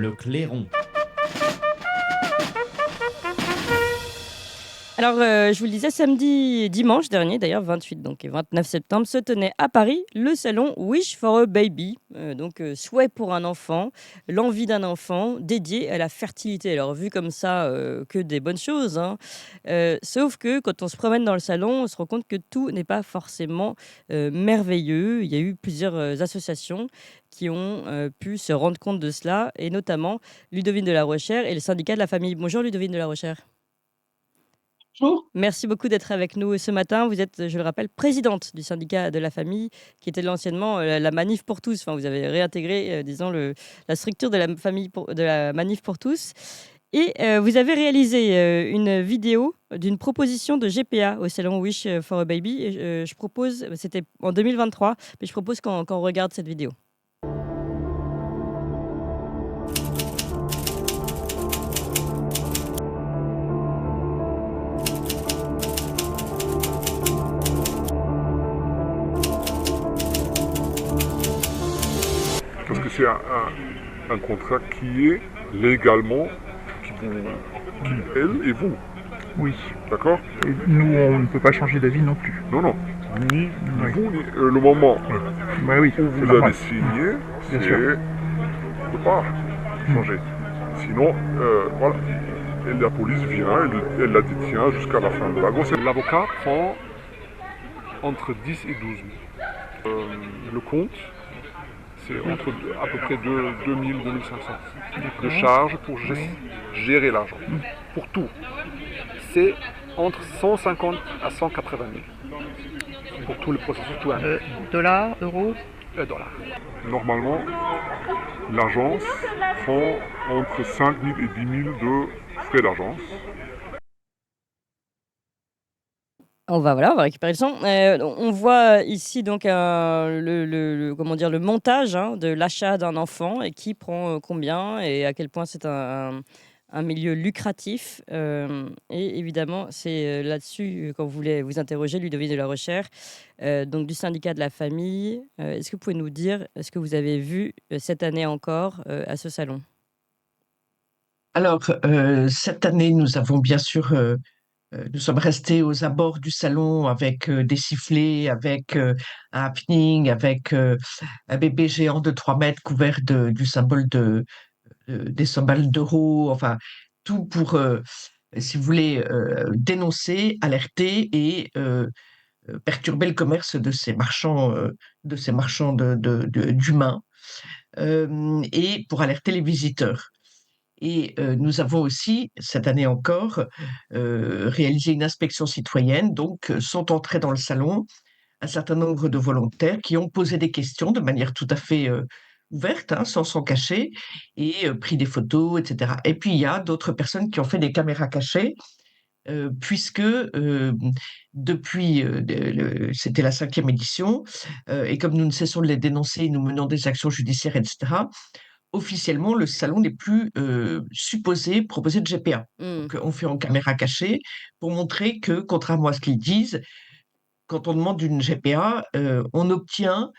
le clairon. Alors, je vous le disais, samedi et dimanche dernier, d'ailleurs 28 donc et 29 septembre, se tenait à Paris le salon Wish for a Baby, souhait pour un enfant, l'envie d'un enfant dédié à la fertilité. Alors vu comme ça, que des bonnes choses, hein, sauf que quand on se promène dans le salon, on se rend compte que tout n'est pas forcément, merveilleux. Il y a eu plusieurs, associations qui ont, pu se rendre compte de cela et notamment Ludovine de la Rochère et le syndicat de la famille. Bonjour Ludovine de la Rochère. Bonjour. Merci beaucoup d'être avec nous ce matin. Vous êtes, je le rappelle, présidente du syndicat de la famille, qui était anciennement la Manif pour tous. Enfin, vous avez réintégré, disons, la structure de la, de la Manif pour tous. Et vous avez réalisé une vidéo d'une proposition de GPA au salon Wish for a Baby. Et, je propose, c'était en 2023, mais je propose qu'on regarde cette vidéo. Parce que c'est un contrat qui est légalement, qui elle et vous, Oui. d'accord? Et nous, on ne peut pas changer d'avis non plus. Non, non, ni Oui. vous, ni le moment Bah oui, où c'est vous normal. avez signé, Bien c'est sûr. de ne pas changer. Sinon, voilà, et la police vient, elle la détient jusqu'à la fin de la grossesse. L'avocat prend entre 10 et 12 000. Le compte, c'est entre à peu près 2000, 2500 de charges pour gérer l'argent. Pour tout, c'est entre 150 à 180 000 pour tout le processus, tout un Dollars, euros? $. Normalement, l'agence prend entre 5 000 et 10 000 de frais d'agence. On va récupérer le son. On voit ici donc comment dire, le montage hein, de l'achat d'un enfant et qui prend combien et à quel point c'est un milieu lucratif. Et évidemment, c'est là-dessus quand vous voulez vous interroger, Ludovine de la Rochère, donc du syndicat de la famille. Est-ce que vous pouvez nous dire ce que vous avez vu cette année encore à ce salon? Alors, cette année, nous avons bien sûr, nous sommes restés aux abords du salon avec des sifflets, avec un happening, avec un bébé géant de 3 mètres couvert du symbole des symboles d'euros, enfin, tout pour, si vous voulez, dénoncer, alerter et perturber le commerce de ces marchands d'humains, et pour alerter les visiteurs. Et nous avons aussi, cette année encore, réalisé une inspection citoyenne. Donc, sont entrés dans le salon un certain nombre de volontaires qui ont posé des questions de manière tout à fait ouverte, hein, sans s'en cacher, et pris des photos, etc. Et puis, il y a d'autres personnes qui ont fait des caméras cachées, puisque depuis, c'était la 5e édition, et comme nous ne cessons de les dénoncer, nous menons des actions judiciaires, etc. Officiellement, le salon n'est plus, supposé proposer de GPA. Hmm. Donc, on fait en caméra cachée pour montrer que, contrairement à ce qu'ils disent, quand on demande une GPA, on obtient,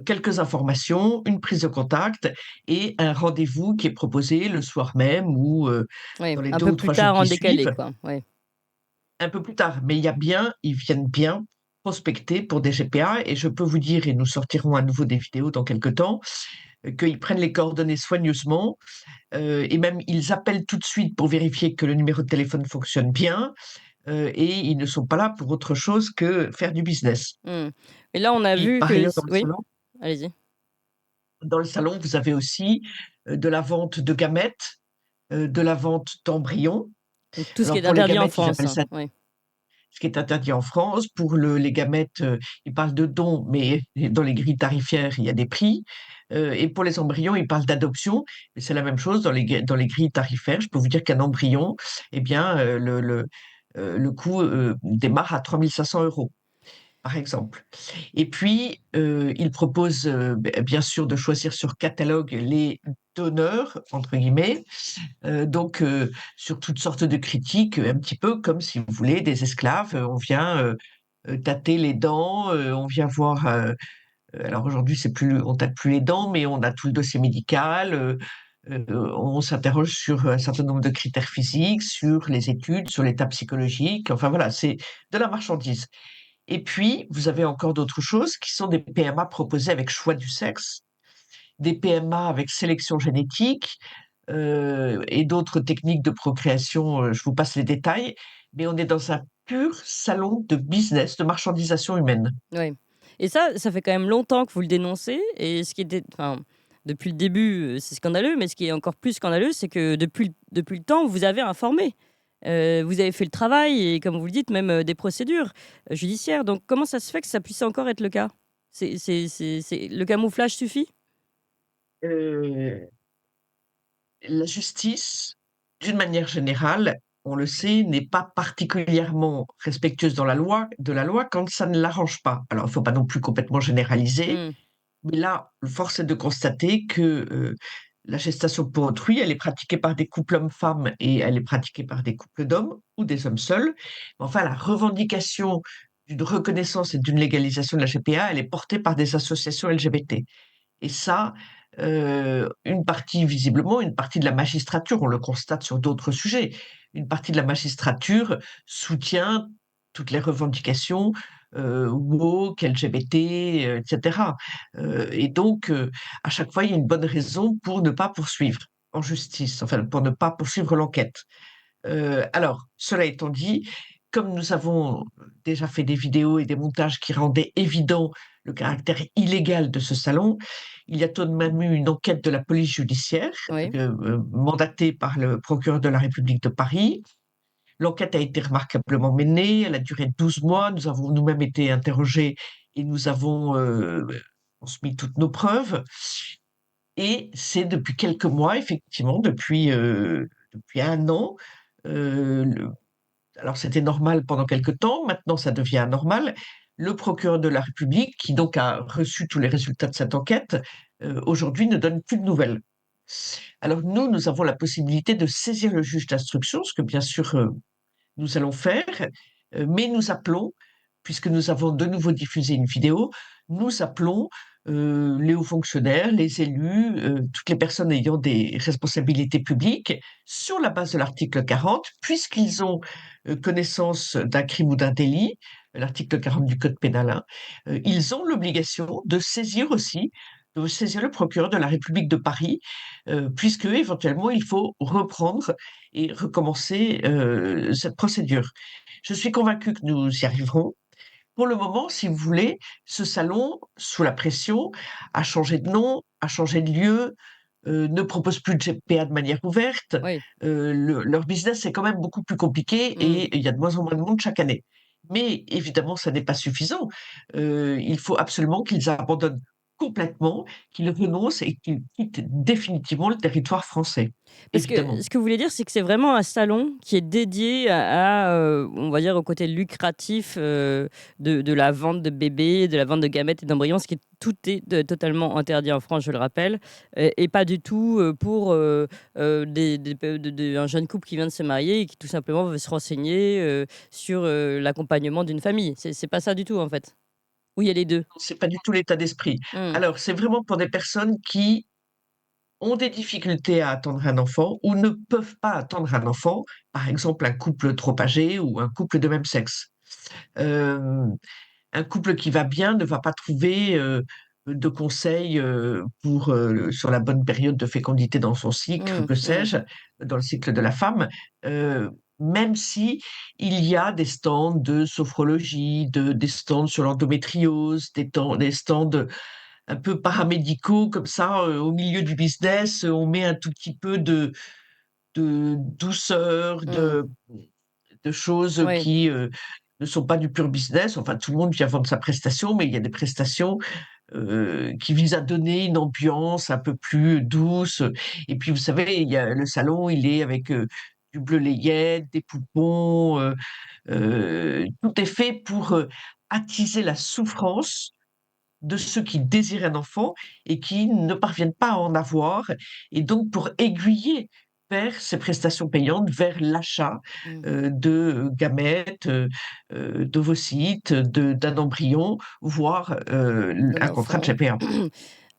quelques informations, une prise de contact et un rendez-vous qui est proposé le soir même ou, Oui, dans les un 2 peu ou plus 3 jours tard en qui décalé, suivent, quoi. Ouais. un peu plus tard. Mais ils viennent bien prospecter pour des GPA et je peux vous dire, et nous sortirons à nouveau des vidéos dans quelque temps, qu'ils prennent les coordonnées soigneusement, et même ils appellent tout de suite pour vérifier que le numéro de téléphone fonctionne bien, et ils ne sont pas là pour autre chose que faire du business. Hmm. Et là, on a Et vu par que... ailleurs, Oui, allez-y. dans le salon, vous avez aussi de la vente de gamètes, de la vente d'embryons. Donc tout ce qui Alors est pour les interdit en gamètes, ils France, appellent hein, ça oui. ce qui est interdit en France. Pour les gamètes, ils parlent de dons, mais dans les grilles tarifaires, il y a des prix. Et pour les embryons, ils parlent d'adoption, mais c'est la même chose dans les grilles tarifaires. Je peux vous dire qu'un embryon, eh bien, le coût démarre à 3 500 €, par exemple. Et puis, ils proposent, bien sûr, de choisir sur catalogue les «donneurs», entre guillemets, donc sur toutes sortes de critiques, un petit peu comme, si vous voulez, des esclaves. On vient, tâter les dents, on vient voir, alors aujourd'hui, c'est plus on tâte plus les dents, mais on a tout le dossier médical, On s'interroge sur un certain nombre de critères physiques, sur les études, sur l'état psychologique. Enfin voilà, c'est de la marchandise. Et puis, vous avez encore d'autres choses qui sont des PMA proposés avec choix du sexe, des PMA avec sélection génétique et d'autres techniques de procréation. Je vous passe les détails, mais on est dans un pur salon de business, de marchandisation humaine. Oui. Et ça fait quand même longtemps que vous le dénoncez et ce qui était enfin, depuis le début, c'est scandaleux, mais ce qui est encore plus scandaleux, c'est que depuis le temps, vous avez informé. Vous avez fait le travail et comme vous le dites, même, des procédures, judiciaires. Donc comment ça se fait que ça puisse encore être le cas? C'est le camouflage suffit? Euh, la justice, d'une manière générale, on le sait, n'est pas particulièrement respectueuse de la loi quand ça ne l'arrange pas. Alors, il ne faut pas non plus complètement généraliser, Mmh. mais là, force est de constater que la gestation pour autrui, elle est pratiquée par des couples hommes-femmes et elle est pratiquée par des couples d'hommes ou des hommes seuls. Mais enfin, la revendication d'une reconnaissance et d'une légalisation de la GPA, elle est portée par des associations LGBT. Et ça, une partie, visiblement, une partie de la magistrature, on le constate sur d'autres sujets, une partie de la magistrature soutient toutes les revendications woke, LGBT, etc. Et donc, à chaque fois, il y a une bonne raison pour ne pas poursuivre en justice, enfin, pour ne pas poursuivre l'enquête. Alors, cela étant dit, comme nous avons déjà fait des vidéos et des montages qui rendaient évident le caractère illégal de ce salon, il y a tout de même eu une enquête de la police judiciaire, Oui. mandatée par le procureur de la République de Paris. L'enquête a été remarquablement menée, elle a duré 12 mois, nous avons nous-mêmes été interrogés et nous avons transmis toutes nos preuves. Et c'est depuis quelques mois, effectivement, depuis un an, le alors c'était normal pendant quelque temps, maintenant ça devient anormal. Le procureur de la République, qui donc a reçu tous les résultats de cette enquête, aujourd'hui ne donne plus de nouvelles. Alors nous avons la possibilité de saisir le juge d'instruction, ce que bien sûr nous allons faire, mais nous appelons, puisque nous avons de nouveau diffusé une vidéo, nous appelons les hauts fonctionnaires, les élus, toutes les personnes ayant des responsabilités publiques, sur la base de l'article 40, puisqu'ils ont connaissance d'un crime ou d'un délit, l'article 40 du Code pénal, hein, ils ont l'obligation de saisir aussi, de saisir le procureur de la République de Paris, puisque éventuellement il faut reprendre et recommencer cette procédure. Je suis convaincue que nous y arriverons. Pour le moment, si vous voulez, ce salon, sous la pression, a changé de nom, a changé de lieu, ne propose plus de GPA de manière ouverte. Oui. Leur business est quand même beaucoup plus compliqué Mmh. et il y a de moins en moins de monde chaque année. Mais évidemment, ça n'est pas suffisant. Il faut absolument qu'ils abandonnent complètement, qu'ils renoncent et qu'ils quittent définitivement le territoire français, Parce que évidemment. ce que vous voulez dire, c'est que c'est vraiment un salon qui est dédié on va dire, au côté lucratif, de la vente de bébés, de la vente de gamètes et d'embryons, ce qui est tout est de totalement interdit en France, je le rappelle, et pas du tout, pour, des pe de un jeune couple qui vient de se marier et qui tout simplement veut se renseigner, sur, l'accompagnement d'une famille. C'est pas ça du tout, en fait? Ou il y a les 2. C'est pas du tout l'état d'esprit. Mmh. Alors, c'est vraiment pour des personnes qui ont des difficultés à attendre un enfant ou ne peuvent pas attendre un enfant, par exemple un couple trop âgé ou un couple de même sexe. Hem, un couple qui va bien ne va pas trouver, de conseils, sur la bonne période de fécondité dans son cycle ou Mmh. que Mmh. sais-je, dans le cycle de la femme, heu, même si il y a des stands de sophrologie, des stands sur l'endométriose, des stands un peu paramédicaux comme ça, au milieu du business, on met un tout petit peu de douceur, Mmh. de choses Ouais. qui, ne sont pas du pur business. Enfin, tout le monde vient vendre sa prestation, mais il y a des prestations, qui visent à donner une ambiance un peu plus douce, et puis vous savez, il y a le salon, il est avec, du bleu layette, des poupons, tout est fait pour, attiser la souffrance de ceux qui désirent un enfant et qui ne parviennent pas à en avoir, et donc pour aiguiller vers ces prestations payantes, vers l'achat, Mmh. de gamètes, d'ovocytes, d'un embryon, voire, D'un un contrat de enfant. GPA.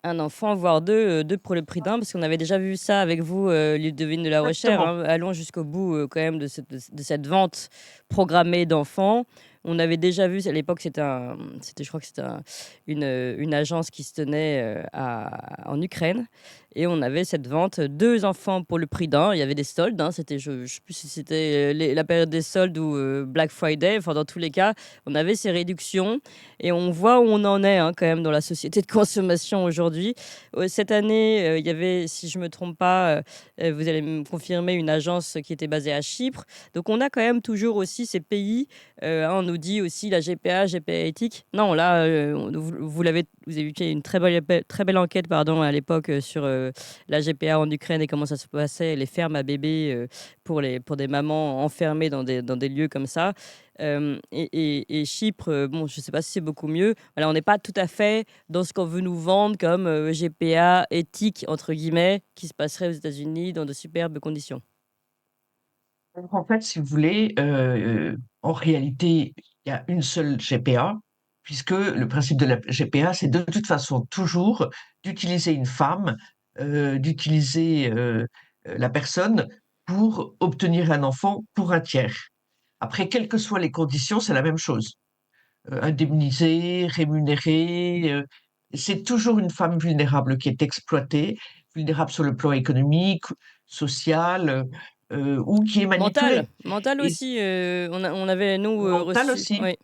Un enfant, voire 2, 2 pour le prix d'un, parce qu'on avait déjà vu ça avec vous, Ludovine de la Rochère, Exactement. hein. Allons jusqu'au bout, quand même de cette vente programmée d'enfants. On avait déjà vu, à l'époque, c'était je crois que c'était une agence qui se tenait, en Ukraine, et on avait cette vente, 2 enfants pour le prix d'un. Il y avait des soldes, hein, c'était je sais plus si c'était, la période des soldes ou, Black Friday. Enfin, dans tous les cas, on avait ces réductions et on voit où on en est, hein, quand même dans la société de consommation aujourd'hui. Cette année, il y avait, si je me trompe pas, vous allez me confirmer, une agence qui était basée à Chypre. Donc on a quand même toujours aussi ces pays, hein, on nous dit aussi la GPA éthique. Non, là, vous avez fait une très belle enquête, pardon, à l'époque, sur la GPA en Ukraine et comment ça se passait, les fermes à bébés, pour des mamans enfermées dans des lieux comme ça. Et Chypre, bon, je ne sais pas si c'est beaucoup mieux. Voilà, on n'est pas tout à fait dans ce qu'on veut nous vendre comme GPA éthique, entre guillemets, qui se passerait aux États-Unis dans de superbes conditions. Donc, en fait, si vous voulez, en réalité, il y a une seule GPA, puisque le principe de la GPA, c'est de toute façon toujours d'utiliser une femme, d'utiliser la personne pour obtenir un enfant pour un tiers. Après, quelles que soient les conditions, c'est la même chose. Indemnisée, rémunérée, c'est toujours une femme vulnérable qui est exploitée, vulnérable sur le plan économique, social, ou qui est Mental, manipulée. mental Et aussi, on avait nous, mental reçu, aussi, oui,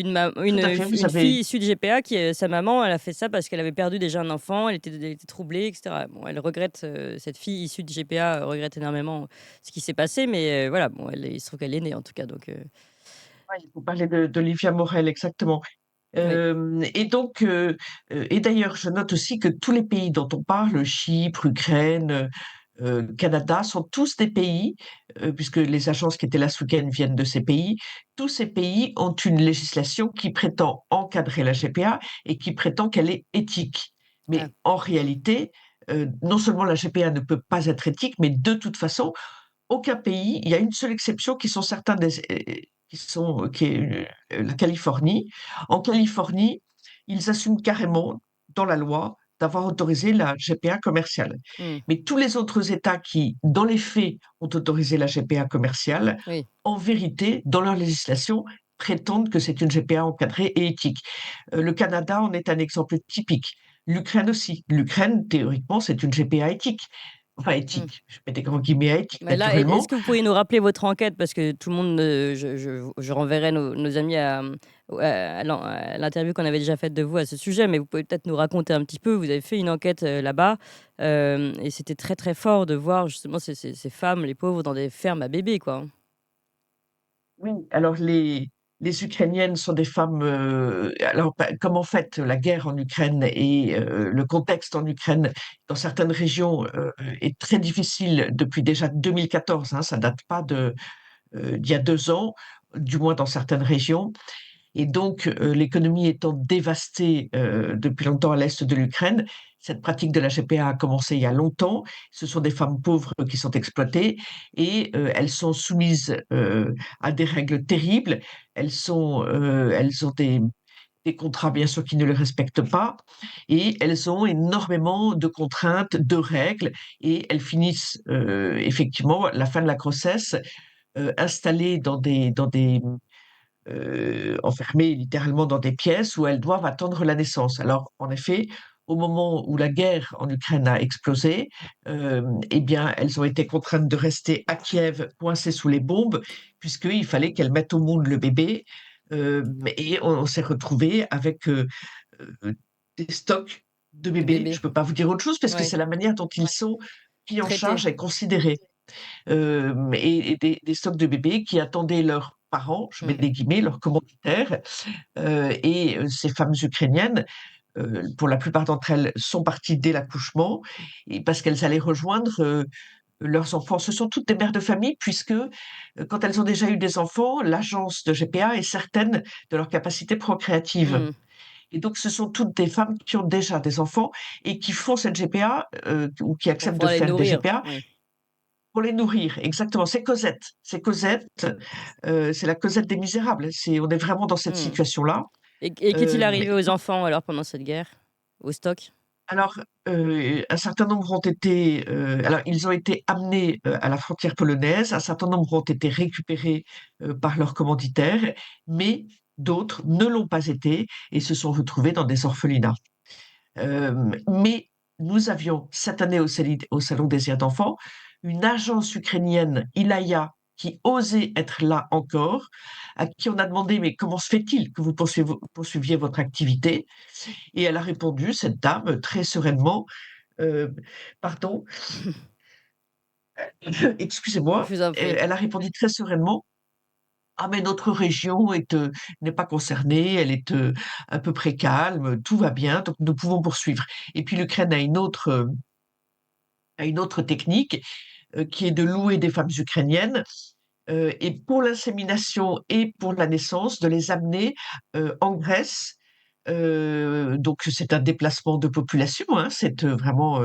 tout à fait. Vous une avez fille issue de GPA qui, sa maman, elle a fait ça parce qu'elle avait perdu déjà un enfant, elle était troublée et cetera. Bon, elle regrette, cette fille issue de GPA, regrette énormément ce qui s'est passé, mais voilà, bon, il se trouve qu'elle est née en tout cas, donc ouais, vous parlez d'Olivia Morel, exactement. oui. Et donc, et d'ailleurs, je note aussi que tous les pays dont on parle, Chypre, Ukraine, Canada, sont tous des pays, puisque les agences qui étaient là ce week-end viennent de ces pays, tous ces pays ont une législation qui prétend encadrer la GPA et qui prétend qu'elle est éthique. Ah, Mais en réalité, non seulement la GPA ne peut pas être éthique, mais de toute façon, aucun pays, il y a une seule exception qui sont certains des, qui sont, qui est la Californie. En Californie, ils assument carrément dans la loi d'avoir autorisé la GPA commerciale. mmh, Mais tous les autres États qui, dans les faits, ont autorisé la GPA commerciale, oui. en vérité, dans leur législation, prétendent que c'est une GPA encadrée et éthique. Le Canada en est un exemple typique. L'Ukraine aussi. L'Ukraine, théoriquement, c'est une GPA éthique. Enfin, Mmh. éthique. Je mets des grands guillemets à éthique, Mais là, est-ce naturellement. que vous pourriez nous rappeler votre enquête? Parce que tout le monde, je renverrai nos amis à l'interview qu'on avait déjà faite de vous à ce sujet, mais vous pouvez peut-être nous raconter un petit peu. Vous avez fait une enquête, là-bas, et c'était très, très fort de voir justement ces femmes, les pauvres, dans des fermes à bébés, quoi, hein. Oui, alors les Ukrainiennes sont des femmes. Alors, comme en fait la guerre en Ukraine et le contexte en Ukraine, dans certaines régions, est très difficile depuis déjà 2014, hein, ça date pas d'il y a 2 ans, du moins dans certaines régions. Et donc, l'économie étant dévastée depuis longtemps à l'est de l'Ukraine, cette pratique de la GPA a commencé il y a longtemps. Ce sont des femmes pauvres qui sont exploitées et elles sont soumises à des règles terribles. Elles ont des contrats, bien sûr, qui ne les respectent pas et elles ont énormément de contraintes, de règles et elles finissent effectivement, à la fin de la grossesse, installées dans des enfermées littéralement dans des pièces où elles doivent attendre la naissance. Alors, en effet, au moment où la guerre en Ukraine a explosé, eh bien, elles ont été contraintes de rester à Kiev, coincées sous les bombes, puisqu'il fallait qu'elles mettent au monde le bébé. Et on s'est retrouvé avec euh, des stocks de De bébés. Je bébés, ne peux pas vous dire autre chose parce que ouais, c'est la manière dont ils sont pris en traités. charge et considérés. Et des stocks de bébés qui attendaient leurs parents, je mets Mmh. des guillemets, leurs commanditaires. Ces femmes ukrainiennes, pour la plupart d'entre elles, sont parties dès l'accouchement et parce qu'elles allaient rejoindre leurs enfants. Ce sont toutes des mères de famille puisque quand elles ont déjà eu des enfants, l'agence de GPA est certaine de leur capacité procréative. Mmh. Et donc, ce sont toutes des femmes qui ont déjà des enfants et qui font cette GPA ou qui Pour acceptent de pouvoir les faire des nourrir, GPA oui. pour les nourrir, exactement. C'est Cosette. C'est Cosette, c'est la Cosette des Misérables. On est vraiment dans cette Mmh. situation-là. Et qu'est-il Mais arrivé aux enfants alors pendant cette guerre? Au stock? Alors, un certain nombre ont été, alors ils ont été amenés à la frontière polonaise, un certain nombre ont été récupérés par leurs commanditaires, mais d'autres ne l'ont pas été et se sont retrouvés dans des orphelinats. Mais nous avions cette année au Salon des Aires d'enfants une agence ukrainienne, Ilaya, qui osait être là encore, à qui on a demandé, mais comment se fait-il que vous poursuiviez votre activité? Et elle a répondu, cette dame, très sereinement, euh, pardon, excusez-moi, Je vous en prie. elle a répondu très sereinement, ah mais notre région n'est pas concernée, elle est à peu près calme, tout va bien, donc nous pouvons poursuivre. Et puis l'Ukraine a une autre technique qui est de louer des femmes ukrainiennes et pour l'insémination et pour la naissance, de les amener en Grèce. Donc c'est un déplacement de population, hein, c'est vraiment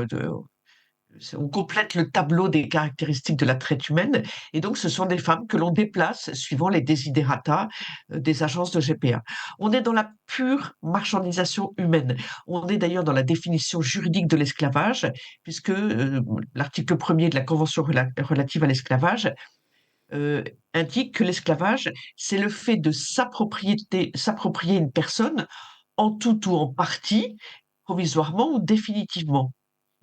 on complète le tableau des caractéristiques de la traite humaine, et donc ce sont des femmes que l'on déplace suivant les desiderata des agences de GPA. On est dans la pure marchandisation humaine. On est d'ailleurs dans la définition juridique de l'esclavage, puisque l'article 1er de la Convention relative à l'esclavage indique que l'esclavage, c'est le fait de s'approprier une personne en tout ou en partie, provisoirement ou définitivement.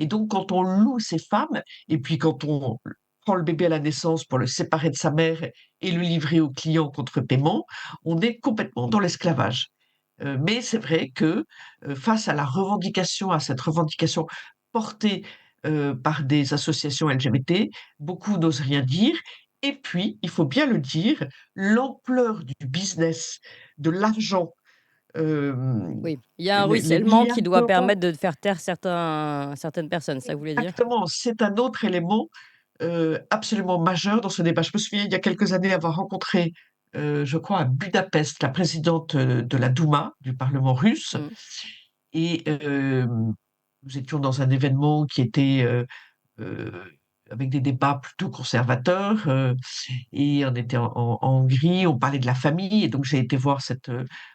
Et donc, quand on loue ces femmes, et puis quand on prend le bébé à la naissance pour le séparer de sa mère et le livrer au client contre paiement, on est complètement dans l'esclavage. Mais c'est vrai que face à cette revendication portée par des associations LGBT, beaucoup n'osent rien dire. Et puis, il faut bien le dire, l'ampleur du business, de l'argent, Oui, il y a un les ruissellement milliards qui doit d'euros. permettre de faire taire certaines personnes, c'est ça que vous voulez dire? Exactement, c'est un autre élément absolument majeur dans ce débat. Je me souviens, il y a quelques années, avoir rencontré, je crois, à Budapest, la présidente de la Douma, du Parlement russe, Mmh. et nous étions dans un événement qui était euh, avec des débats plutôt conservateurs, et on était en Hongrie, on parlait de la famille, et donc j'ai été voir cette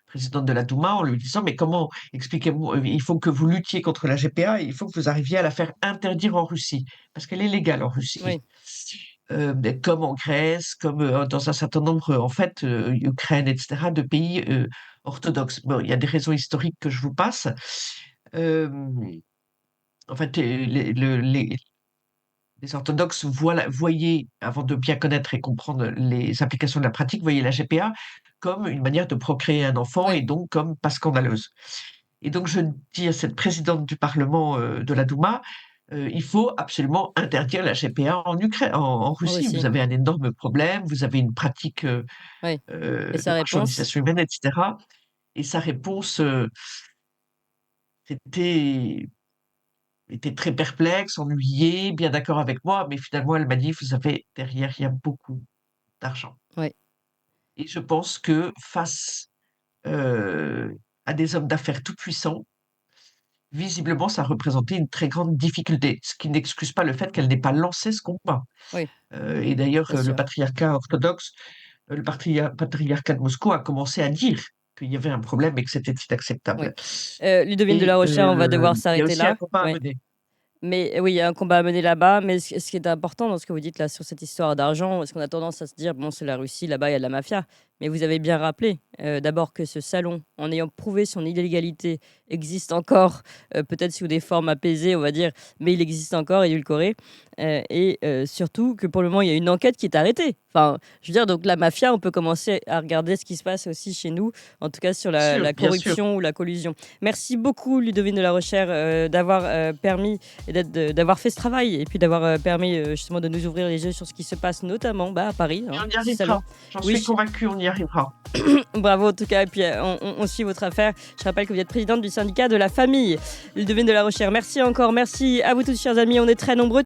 présidente de la Douma en lui disant, mais comment, expliquez-moi, il faut que vous luttiez contre la GPA, et il faut que vous arriviez à la faire interdire en Russie, parce qu'elle est légale en Russie. Oui. Mais comme en Grèce, comme dans un certain nombre, en fait, Ukraine, etc., de pays orthodoxes. Bon, il y a des raisons historiques que je vous passe. Euh, en fait, les orthodoxes voyaient, avant de bien connaître et comprendre les applications de la pratique, voyaient la GPA comme une manière de procréer un enfant Oui. et donc comme pas scandaleuse. Et donc je dis à cette présidente du Parlement de la Douma, il faut absolument interdire la GPA en Ukraine, en Moi Russie. Vous aussi. avez un énorme problème, vous avez une pratique Oui. Et de sa réponse? marchandisation humaine, etc. Et sa réponse était était très perplexe, ennuyée, bien d'accord avec moi, mais finalement, elle m'a dit, vous savez, derrière, il y a beaucoup d'argent. Oui. Et je pense que face à des hommes d'affaires tout puissants, visiblement, ça représentait une très grande difficulté, ce qui n'excuse pas le fait qu'elle n'ait pas lancé ce combat. Oui, Et d'ailleurs, bien le sûr. patriarcat orthodoxe, le patriarcat de Moscou a commencé à dire qu'il y avait un problème et que c'était Oui. inacceptable. Ludovine de la Et Rochère, on va devoir il y a s'arrêter aussi un là. combat à Oui. mener. Mais oui, il y a un combat à mener là-bas, mais ce qui est important dans ce que vous dites là sur cette histoire d'argent, parce qu'on a tendance à se dire, bon, c'est la Russie, là-bas, il y a de la mafia. Mais vous avez bien rappelé, d'abord que ce salon, en ayant prouvé son illégalité, existe encore, peut-être sous des formes apaisées, on va dire, mais il existe encore, édulcoré. Et surtout que pour le moment, il y a une enquête qui est arrêtée. Enfin, je veux dire, donc la mafia, on peut commencer à regarder ce qui se passe aussi chez nous, en tout cas sur la Bien sûr. corruption ou la collusion. Merci beaucoup, Ludovine de la Rochère, d'avoir permis et d'avoir fait ce travail et puis d'avoir permis justement de nous ouvrir les yeux sur ce qui se passe notamment à Paris, Et hein, on y ce salon. arrivera. J'en Oui, suis convaincue, on y arrivera. bravo en tout cas. Et puis on suit votre affaire. Je rappelle que vous êtes présidente du syndicat de la famille. Ludovine de la Rochère, merci encore. Merci à vous tous, chers amis. On est très nombreux.